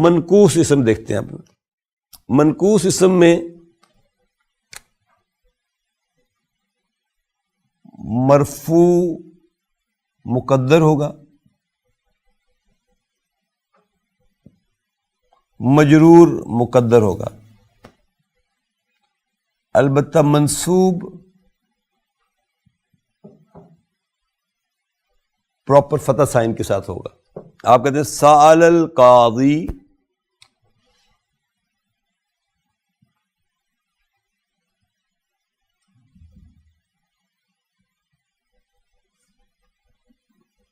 منقوص اسم دیکھتے ہیں آپ۔ منقوص اسم میں مرفوع مقدر ہوگا، مجرور مقدر ہوگا، البتہ منصوب پراپر فتح سائن کے ساتھ ہوگا۔ آپ کہتے ہیں سأل القاضی،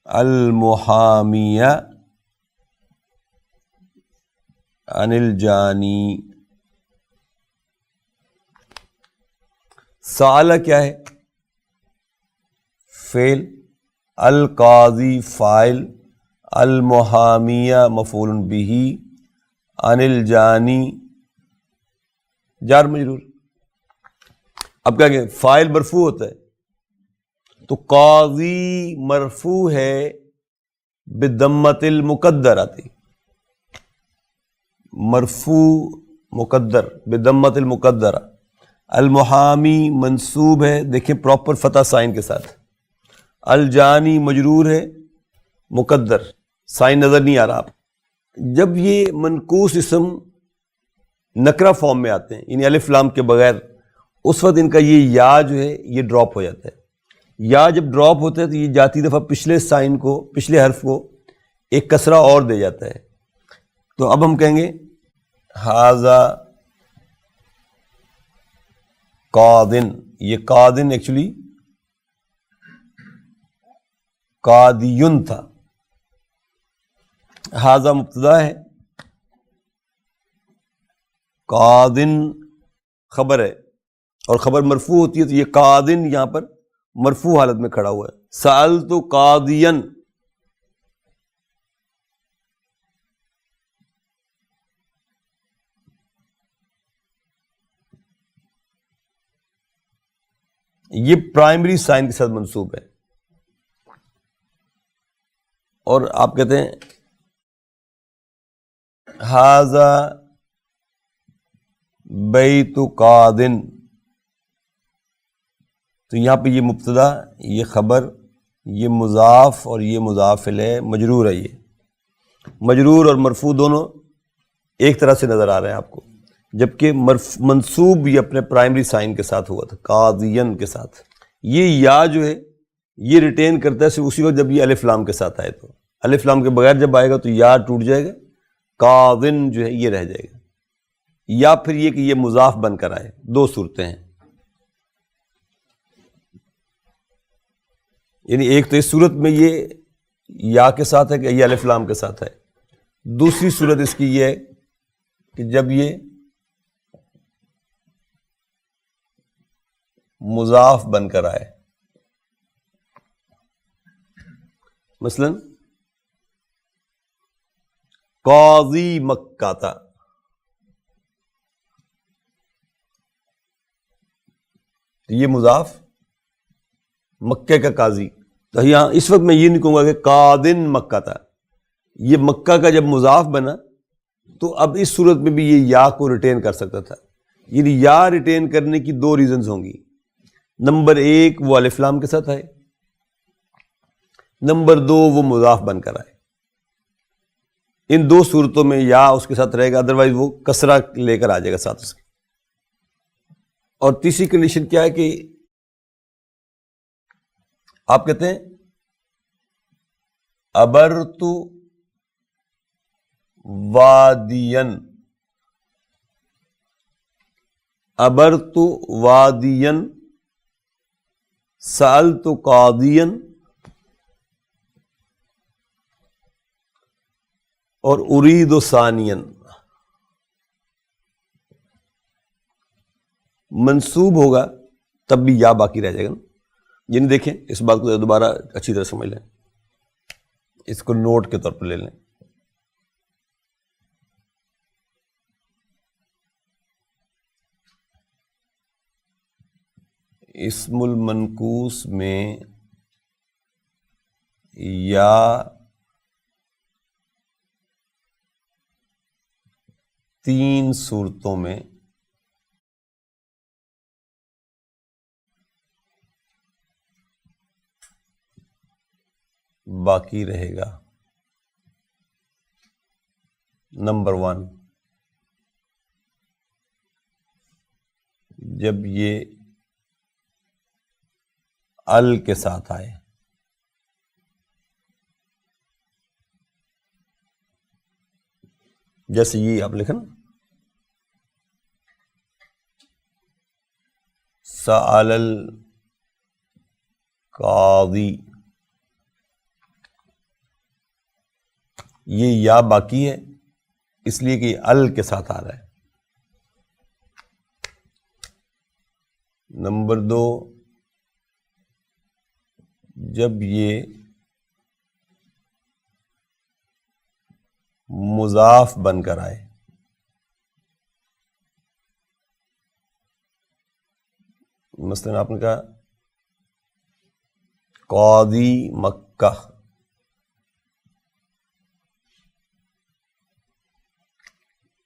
المحامی عن الجانی۔ سأل کیا ہے؟ فعل، القاضی فاعل، المحامیہ مفعول بہ، عن الجانی جار مجرور۔ اب کیا کہ فاعل مرفوع ہوتا ہے تو قاضی مرفوع ہے بدمۃ المقدرۃ، مرفوع مقدر بدمۃ المقدرہ۔ المحامی منصوب ہے، دیکھیں پراپر فتح سائن کے ساتھ۔ الجانی مجرور ہے مقدر، سائن نظر نہیں آ رہا آپ۔ جب یہ منقوص اسم نکرہ فارم میں آتے ہیں یعنی الف لام کے بغیر، اس وقت ان کا یہ یا جو ہے یہ ڈراپ ہو جاتا ہے۔ یا جب ڈراپ ہوتا ہے تو یہ جاتی دفعہ پچھلے سائن کو، پچھلے حرف کو ایک کسرہ اور دے جاتا ہے۔ تو اب ہم کہیں گے ھذا قادن، یہ قادن ایکچولی قادیون تھا۔ ھذا مبتدا ہے، قادن خبر ہے، اور خبر مرفوع ہوتی ہے تو یہ قادن یہاں پر مرفوع حالت میں کھڑا ہوا ہے۔ سألت قاضیاً، یہ پرائمری سائن کے ساتھ منصوب ہے، اور آپ کہتے ہیں ھذا بیت قادن، تو یہاں پہ یہ مبتدا، یہ خبر، یہ مضاف اور یہ مضاف الیہ مجرور ہے۔ یہ مجرور اور مرفوع دونوں ایک طرح سے نظر آ رہے ہیں آپ کو، جبکہ منصوب یہ اپنے پرائمری سائن کے ساتھ ہوا تھا، قاضین کے ساتھ۔ یہ یا جو ہے یہ ریٹین کرتا ہے صرف اسی وقت جب یہ الف لام کے ساتھ آئے، تو الف لام کے بغیر جب آئے گا تو یا ٹوٹ جائے گا، قاضن جو ہے یہ رہ جائے گا، یا پھر یہ کہ یہ مضاف بن کر آئے۔ دو صورتیں ہیں، یعنی ایک تو اس صورت میں یہ یا کے ساتھ ہے کہ یہ الف لام کے ساتھ ہے، دوسری صورت اس کی یہ ہے کہ جب یہ مضاف بن کر آئے۔ مثلا قاضی مکہ تھا، یہ مضاف مکے کا قاضی، تو یہاں اس وقت میں یہ نہیں کہوں گا کہ قادن مکہ تھا، یہ مکہ کا جب مضاف بنا تو اب اس صورت میں بھی یہ یا کو ریٹین کر سکتا تھا۔ یعنی یا ریٹین کرنے کی دو ریزنز ہوں گی، نمبر ایک وہ الف لام کے ساتھ آئے، نمبر دو وہ مضاف بن کر آئے۔ ان دو صورتوں میں یا اس کے ساتھ رہے گا، ادروائز وہ کسرہ لے کر آ جائے گا ساتھ اس کے۔ اور تیسری کنڈیشن کیا ہے کہ آپ کہتے ہیں ابرت وادین، ابرت وادین، سألت قاضین، اور ارید ثانین منصوب ہوگا تب بھی یا باقی رہ جائے گا نا. یعنی دیکھیں اس بات کو دوبارہ اچھی طرح سمجھ لیں, اس کو نوٹ کے طور پر لے لیں. اسم المنقوص میں یا تین صورتوں میں باقی رہے گا. نمبر 1, جب یہ ال کے ساتھ آئے. جیسے یہ آپ لکھیں نا, سأل القاضی, یہ یا باقی ہے اس لیے کہ یہ ال کے ساتھ آ رہا ہے. نمبر 2, جب یہ مضاف بن کر آئے. مثلا آپ نے کہا قاضی مکہ,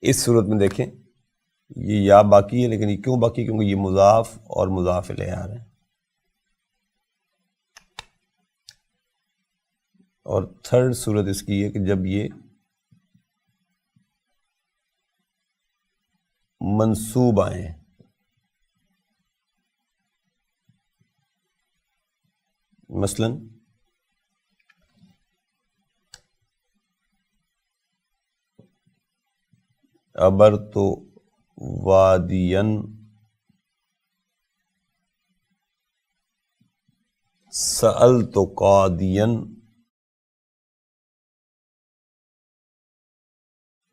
اس صورت میں دیکھیں یہ یا باقی ہے, لیکن یہ کیوں باقی؟ کیونکہ یہ مضاف اور مضاف الیہ آ رہے ہیں. اور تھرڈ صورت اس کی ہے کہ جب یہ منصوب آئیں. مثلا ابر تو وادین سألت قاضین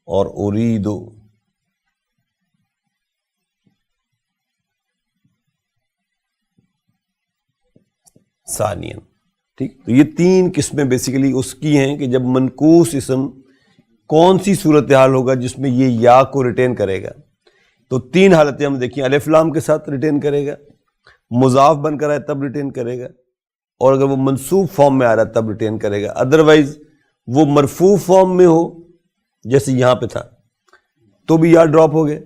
اور ارید ثانین. ٹھیک, تو یہ تین قسمیں بیسیکلی اس کی ہیں کہ جب منقوص اسم کون سی صورتحال ہوگا جس میں یہ یا کو ریٹین کرے گا. تو تین حالتیں ہم دیکھیں, الف لام کے ساتھ ریٹین کرے گا, مضاف بن کر آئے تب ریٹین کرے گا, اور اگر وہ منصوب فارم میں آ رہا ہے تب ریٹین کرے گا. ادروائز وہ مرفوع فارم میں ہو جیسے یہاں پہ تھا تو بھی یا ڈراپ ہو گئے,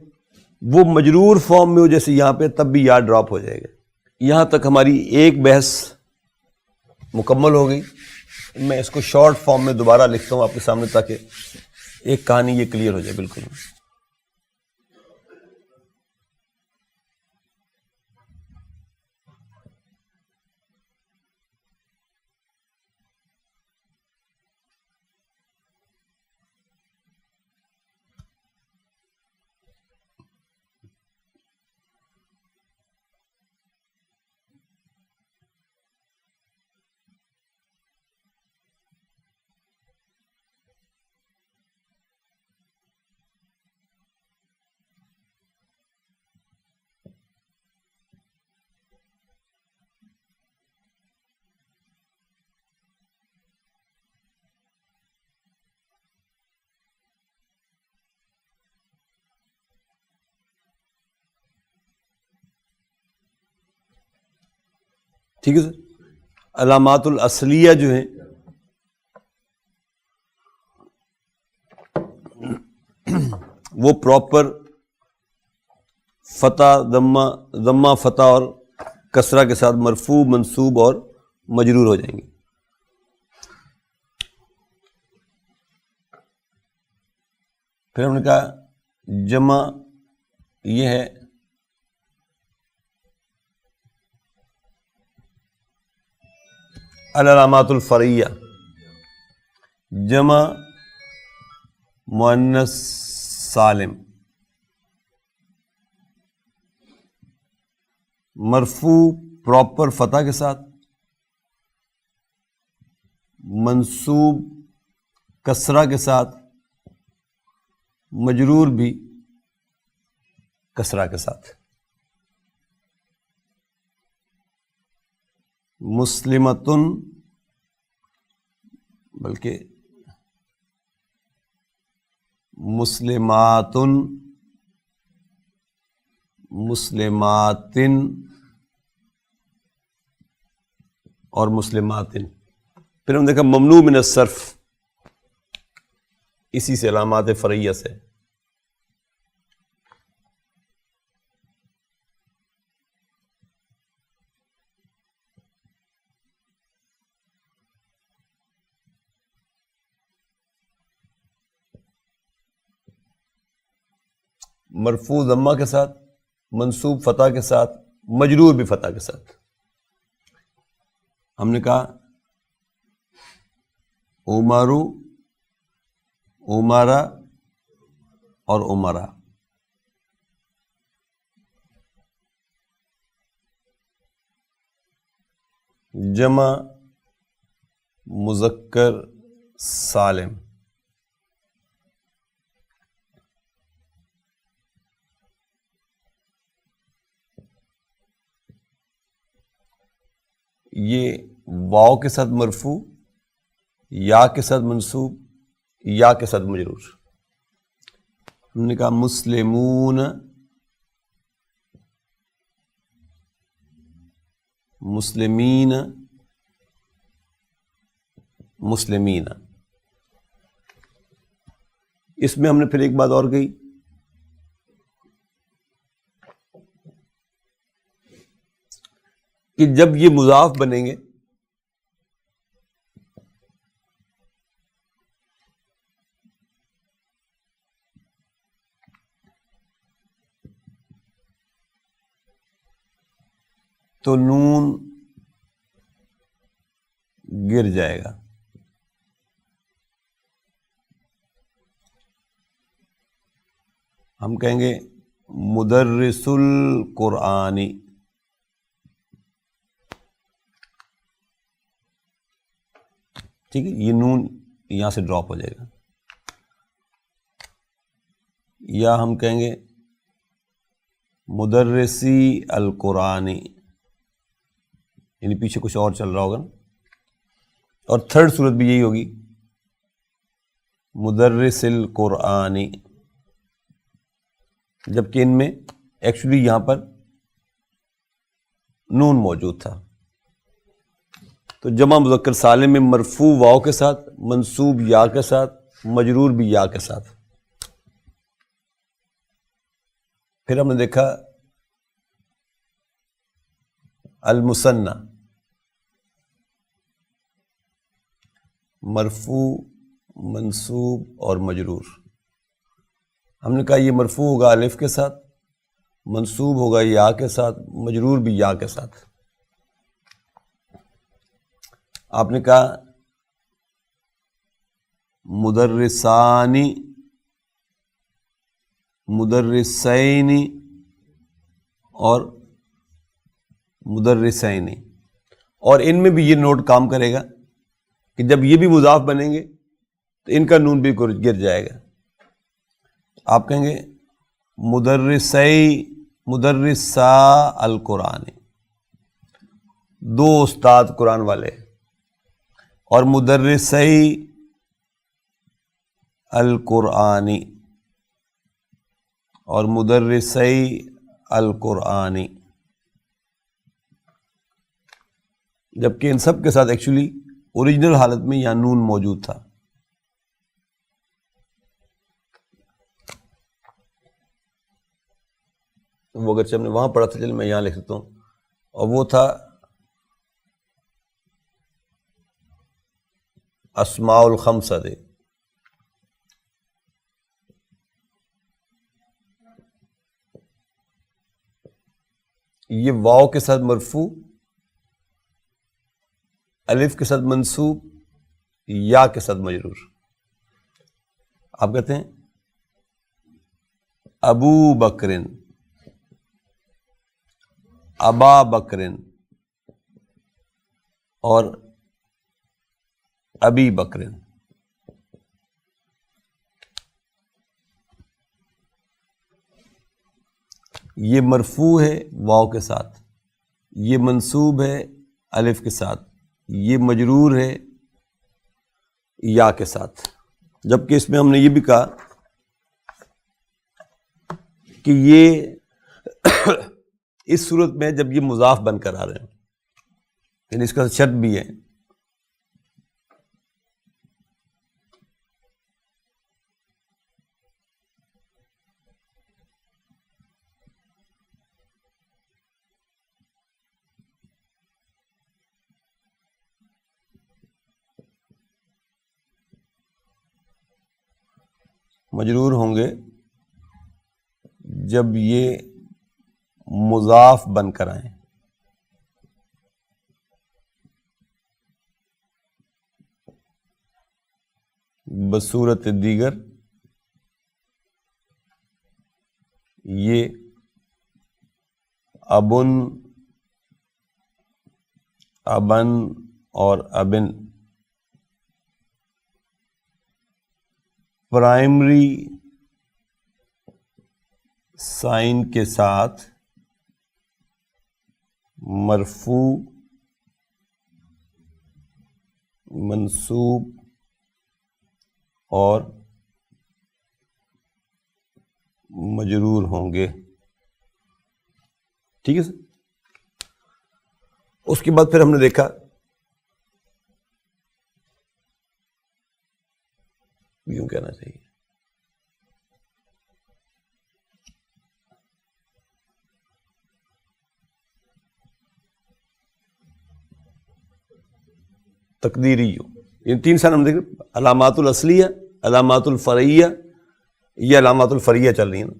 وہ مجرور فارم میں ہو جیسے یہاں پہ تب بھی یا ڈراپ ہو جائے گا. یہاں تک ہماری ایک بحث مکمل ہو گئی. میں اس کو شارٹ فارم میں دوبارہ لکھتا ہوں آپ کے سامنے تاکہ ایک کہانی یہ کلیئر ہو جائے بالکل. ٹھیک ہے سر. علامات الاصلیہ جو ہیں وہ پراپر فتح ضمہ فتح اور کسرہ کے ساتھ مرفوع منصوب اور مجرور ہو جائیں گے. پھر ہم نے کہا جمع یہ ہے العلامات الفرعیہ, جمع مؤنث سالم, مرفوع پراپر فتح کے ساتھ, منصوب کسرہ کے ساتھ, مجرور بھی کسرہ کے ساتھ. مسلمتن بلکہ مسلماتن، مسلماتن اور مسلماتن. پھر ہم دیکھا ممنوع من الصرف، اسی سے علامات فرعیہ سے. مرفوع ضمہ کے ساتھ، منصوب فتح کے ساتھ، مجرور بھی فتح کے ساتھ. ہم نے کہا عمرو، عمرا اور عمرا. جمع مذکر سالم. یہ واو کے ساتھ مرفوع، یا کے ساتھ منصوب، یا کے ساتھ مجرور. ہم نے کہا مسلمون، مسلمین، مسلمین. اس میں ہم نے پھر ایک بات اور کہی کہ جب یہ مضاف بنیں گے تو نون گر جائے گا. ہم کہیں گے مدرس القرآنی. ٹھیک ہے، یہ نون یہاں سے ڈراپ ہو جائے گا. یا ہم کہیں گے مدرسی القرآنی، یعنی پیچھے کچھ اور چل رہا ہوگا نا. اور تھرڈ صورت بھی یہی ہوگی مدرس القرآنی، جبکہ ان میں ایکچولی یہاں پر نون موجود تھا. تو جمع مذکر سالم میں مرفوع واو کے ساتھ، منصوب یا کے ساتھ، مجرور بھی یا کے ساتھ. پھر ہم نے دیکھا المثنی، مرفوع، منصوب اور مجرور. ہم نے کہا یہ مرفوع ہوگا الف کے ساتھ، منصوب ہوگا یا کے ساتھ، مجرور بھی یا کے ساتھ. آپ نے کہا مدرسانی، مدرسینی اور مدرسینی. اور ان میں بھی یہ نوٹ کام کرے گا کہ جب یہ بھی مضاف بنیں گے تو ان کا نون بھی گر جائے گا. آپ کہیں گے مدرسا القرآن، دو استاد قرآن والے. اور مدرسی القرآنی اور مدرسی القرآنی، جبکہ ان سب کے ساتھ ایکچولی اوریجنل حالت میں یہاں نون موجود تھا. وہ اگرچہ ہم نے وہاں پڑھا تھا، چلے میں یہاں لکھ دیتا ہوں، اور وہ تھا اسماء الخمسہ دے. یہ واو کے ساتھ مرفوع، الف کے ساتھ منصوب، یا کے ساتھ مجرور. آپ کہتے ہیں ابو بکرن، ابا بکرن اور ابی بکرن. یہ مرفوع ہے واو کے ساتھ، یہ منصوب ہے الف کے ساتھ، یہ مجرور ہے یا کے ساتھ. جبکہ اس میں ہم نے یہ بھی کہا کہ یہ اس صورت میں جب یہ مضاف بن کر آ رہے ہیں، یعنی اس کا شرط بھی ہے. مجرور ہوں گے جب یہ مضاف بن کر آئیں. بصورت دیگر یہ ابن، ابن اور ابن پرائمری سائن کے ساتھ مرفوع، منصوب اور مجرور ہوں گے. ٹھیک ہے سر. اس کے بعد پھر ہم نے دیکھا یوں کہنا چاہیے تقدیری. ان تین سال ہم دیکھ رہے ہیں، علامات الاصلیہ، علامات الفرعیہ، یہ علامات الفرعیہ چل رہی ہیں نا،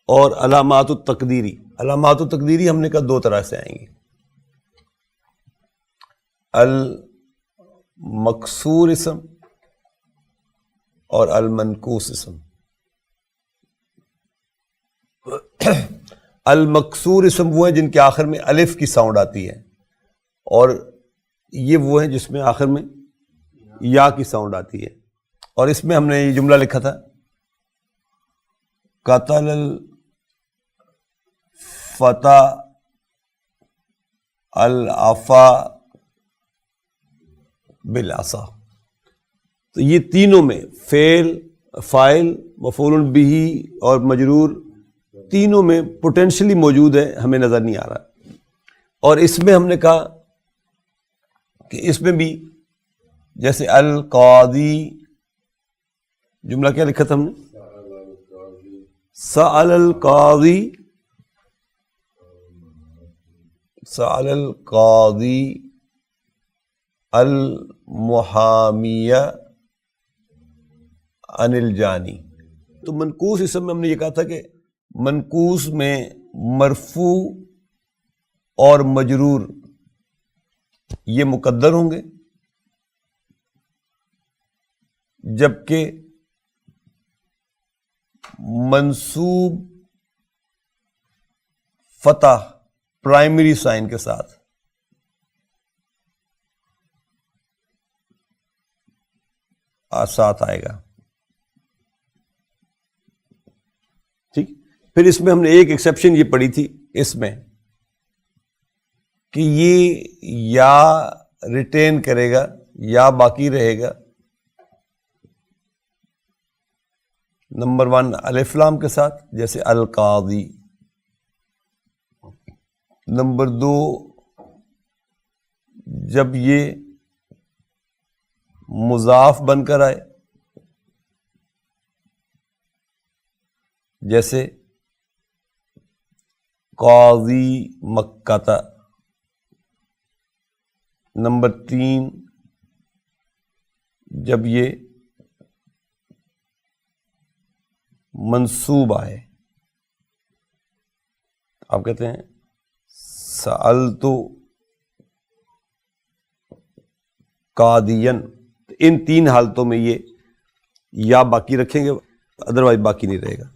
اور علامات التقدیری. علامات التقدیری ہم نے کہا دو طرح سے آئیں گی، المکسور اسم اور المنقوص اسم. المکسور اسم وہ ہیں جن کے آخر میں الف کی ساؤنڈ آتی ہے، اور یہ وہ ہیں جس میں آخر میں یا کی ساؤنڈ آتی ہے. اور اس میں ہم نے یہ جملہ لکھا تھا، قتل الفتى العفا بالعصا. تو یہ تینوں میں فعل، فاعل، مفعول بہ اور مجرور تینوں میں پوٹینشلی موجود ہے، ہمیں نظر نہیں آ رہا. اور اس میں ہم نے کہا کہ اس میں بھی جیسے القاضی، جملہ کیا لکھا تھا ہم نے؟ سأل القاضی، سأل القاضی المحامیہ عن الجانی. تو منقوص اسم میں ہم نے یہ کہا تھا کہ منقوص میں مرفوع اور مجرور یہ مقدر ہوں گے، جبکہ منصوب فتح پرائمری سائن کے ساتھ ساتھ آئے گا. ٹھیک. پھر اس میں ہم نے ایک ایکسیپشن یہ پڑھی تھی اس میں کہ یہ یا ریٹین کرے گا، یا باقی رہے گا. نمبر 1 الف لام کے ساتھ جیسے القاضی. نمبر 2 جب یہ مضاف بن کر آئے جیسے قاضی مکہ. نمبر 3 جب یہ منصوب آئے، آپ کہتے ہیں سألت قاضیاً. ان 3 حالتوں میں یہ یا باقی رکھیں گے، ادروائز باقی نہیں رہے گا.